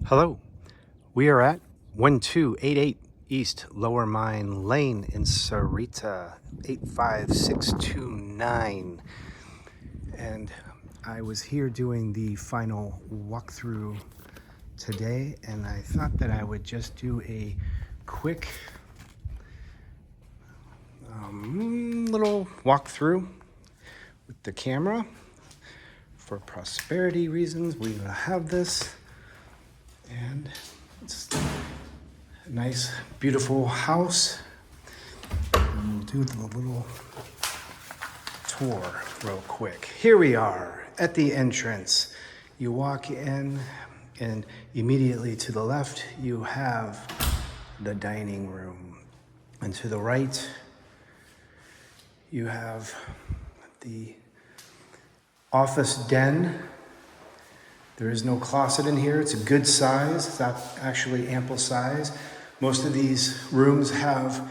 Hello, we are at 1288 East Lower Mine Lane in Sahuarita 85629. And I was here doing the final walkthrough today, and I thought that I would just do a quick little walkthrough with the camera. For prosperity reasons, we will have this. And it's a nice, beautiful house. And we'll do the little tour real quick. Here we are at the entrance. You walk in, and immediately to the left, you have the dining room. And to the right, you have the office den. There is no closet in here. It's a good size. It's actually ample size. Most of these rooms have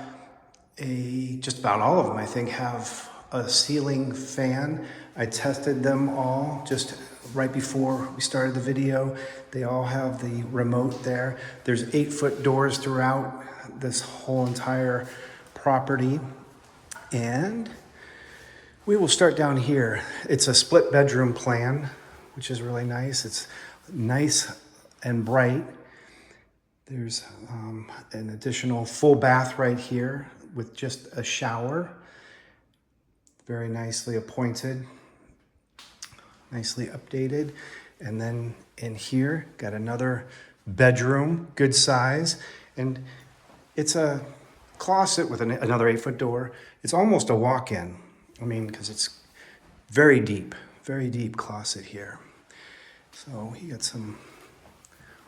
just about all of them, I think, have a ceiling fan. I tested them all just right before we started the video. They all have the remote there. There's 8-foot doors throughout this whole entire property. And we will start down here. It's a split bedroom plan, which is really nice. It's nice and bright. There's an additional full bath right here with just a shower. Very nicely appointed, nicely updated. And then in here, got another bedroom, good size. And it's a closet with another 8-foot door. It's almost a walk-in. I mean, because it's very deep closet here. So you got a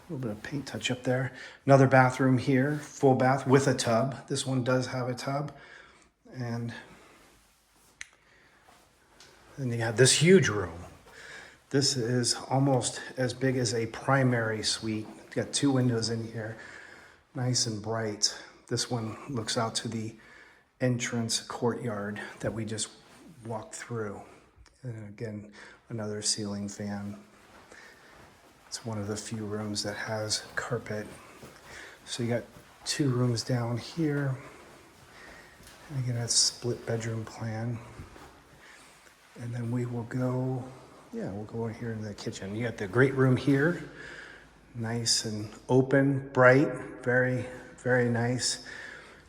little bit of paint touch up there. Another bathroom here, full bath with a tub. This one does have a tub. And then you have this huge room. This is almost as big as a primary suite. It's got 2 windows in here, nice and bright. This one looks out to the entrance courtyard that we just walked through. And again, another ceiling fan. It's one of the few rooms that has carpet. So you got 2 rooms down here. And again, that's split bedroom plan. And then we will go, we'll go in here in the kitchen. You got the great room here. Nice and open, bright, very, very nice.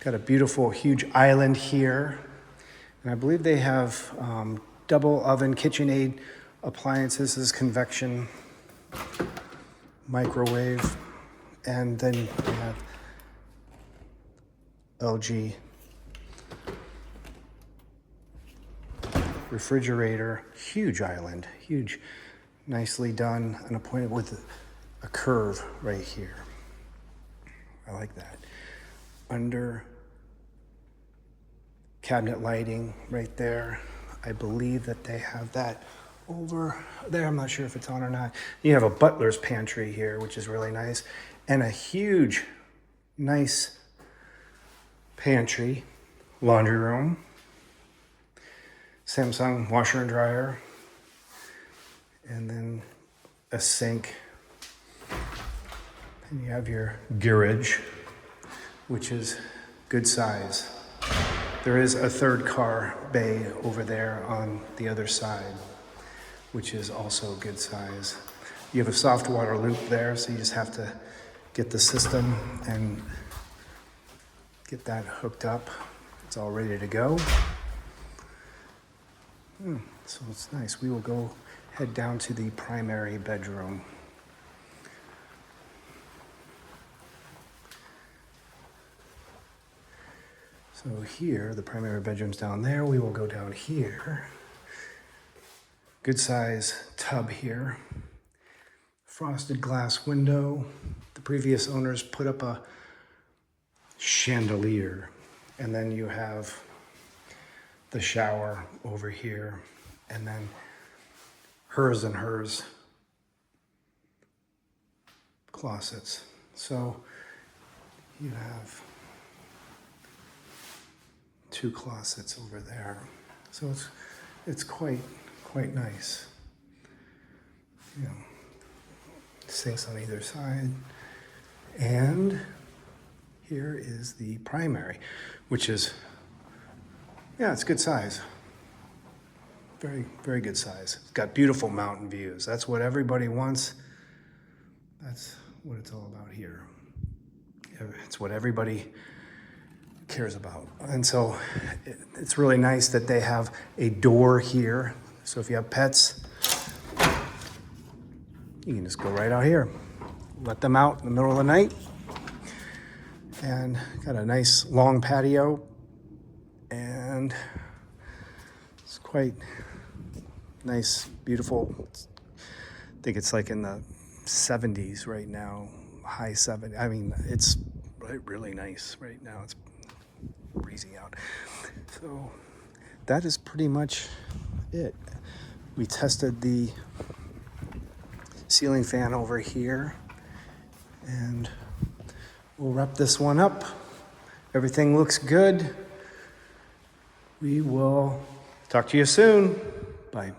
Got a beautiful, huge island here. And I believe they have double oven, KitchenAid appliances. This is convection microwave. And then you have LG refrigerator, huge island, huge, nicely done and appointed with a curve right here. I like that. Under cabinet lighting right there. I believe that they have that over there. I'm not sure if it's on or not. You have a butler's pantry here, which is really nice. And a huge, nice pantry, laundry room, Samsung washer and dryer, and then a sink. And you have your garage, which is good size. There is a 3rd car bay over there on the other side, which is also good size. You have a soft water loop there, so you just have to get the system and get that hooked up. It's all ready to go. So it's nice. We will go head down to the primary bedroom. So here, the primary bedroom's down there. We will go down here. Good size tub here. Frosted glass window. The previous owners put up a chandelier. And then you have the shower over here. And then hers and hers closets. So you have 2 closets over there. So it's quite nice. sinks on either side. And here is the primary, which is, yeah, it's good size. Very, very good size. It's got beautiful mountain views. That's what everybody wants. That's what it's all about here. It's what everybody cares about. And so it's really nice that they have a door here. So if you have pets, you can just go right out here. Let them out in the middle of the night. And got a nice long patio. And it's quite nice, beautiful. I think it's like in the 70s right now, high 70s. I mean, it's really nice right now. It's breezy out. So that is pretty much it. We tested the ceiling fan over here, and we'll wrap this one up. Everything looks good. We will talk to you soon. Bye.